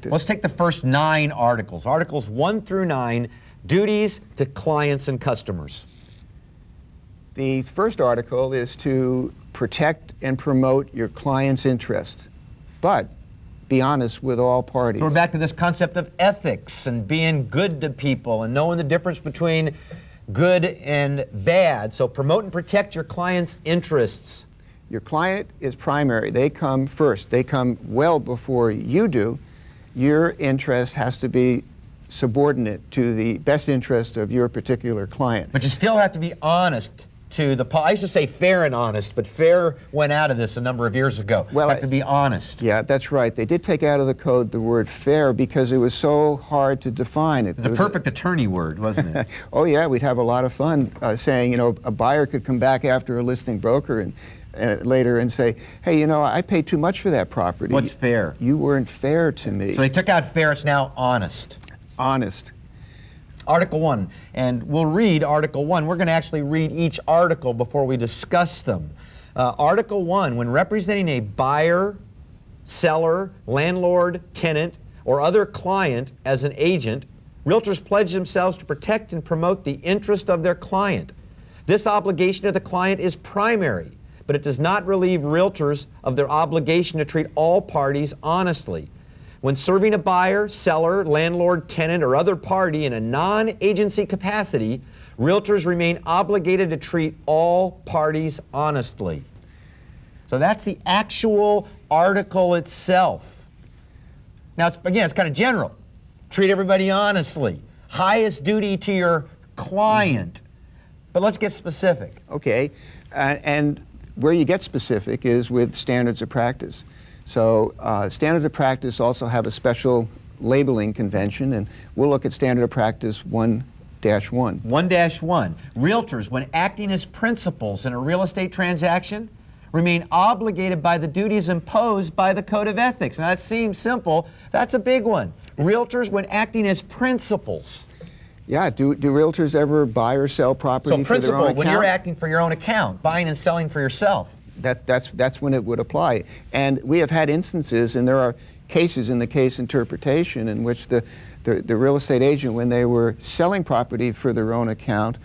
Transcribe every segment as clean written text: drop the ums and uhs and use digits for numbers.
Let's take the first 9 articles. Articles 1 through 9, duties to clients and customers. The first article is to protect and promote your client's interest, but be honest with all parties. So we're back to this concept of ethics and being good to people and knowing the difference between good and bad. So promote and protect your client's interests. Your client is primary. They come first. They come well before you do. Your interest has to be subordinate to the best interest of your particular client. But you still have to be honest to the I used to say fair and honest, but fair went out of this a number of years ago. Well, you have to be honest. Yeah, that's right. They did take out of the code the word fair because it was so hard to define. It was a perfect attorney word, wasn't it? Oh yeah, we'd have a lot of fun saying, you know, a buyer could come back after a listing broker and later and say, hey, you know, I paid too much for that property. What's fair? You weren't fair to me. So they took out fair, it's now honest. Honest. Article 1, and we'll read Article 1. We're going to actually read each article before we discuss them. Article 1, when representing a buyer, seller, landlord, tenant, or other client as an agent, realtors pledge themselves to protect and promote the interest of their client. This obligation of the client is primary, but it does not relieve realtors of their obligation to treat all parties honestly. When serving a buyer, seller, landlord, tenant, or other party in a non-agency capacity, realtors remain obligated to treat all parties honestly. So that's the actual article itself. Now, it's kind of general. Treat everybody honestly. Highest duty to your client. But let's get specific. Okay, and where you get specific is with standards of practice. So standards of practice also have a special labeling convention, and we'll look at standard of practice 1-1. 1-1. Realtors, when acting as principals in a real estate transaction, remain obligated by the duties imposed by the Code of Ethics. Now that seems simple. That's a big one. Realtors, when acting as principals. Yeah, do realtors ever buy or sell property So for their own account? when you're acting for your own account, buying and selling for yourself. That's when it would apply. And we have had instances, and there are cases in the case interpretation in which the real estate agent, when they were selling property for their own account,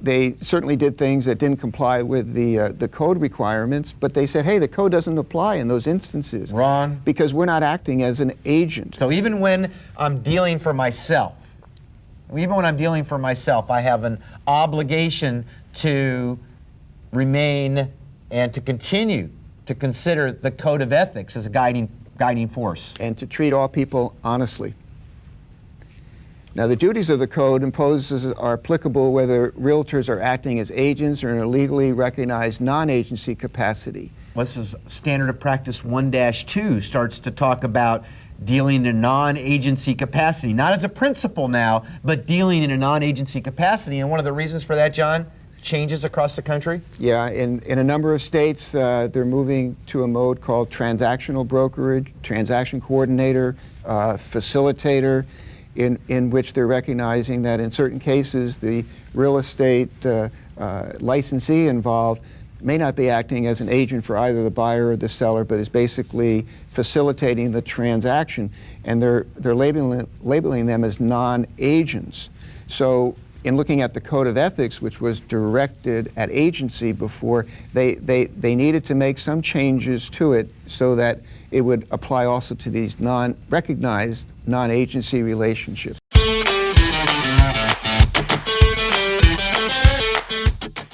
they certainly did things that didn't comply with the code requirements, but they said, hey, the code doesn't apply in those instances. Wrong. Because we're not acting as an agent. So even when I'm dealing for myself, I have an obligation to remain and to continue to consider the Code of Ethics as a guiding force. And to treat all people honestly. Now, the duties of the code imposes are applicable whether realtors are acting as agents or in a legally recognized non-agency capacity. This is standard of practice 1-2 starts to talk about dealing in a non-agency capacity, not as a principal now, but dealing in a non-agency capacity. And one of the reasons for that, John, changes across the country? Yeah, in a number of states, they're moving to a mode called transactional brokerage, transaction coordinator, facilitator, in which they're recognizing that in certain cases the real estate licensee involved may not be acting as an agent for either the buyer or the seller, but is basically facilitating the transaction, and they're labeling them as non-agents. So in looking at the Code of Ethics, which was directed at agency before, they needed to make some changes to it so that it would apply also to these recognized non-agency relationships.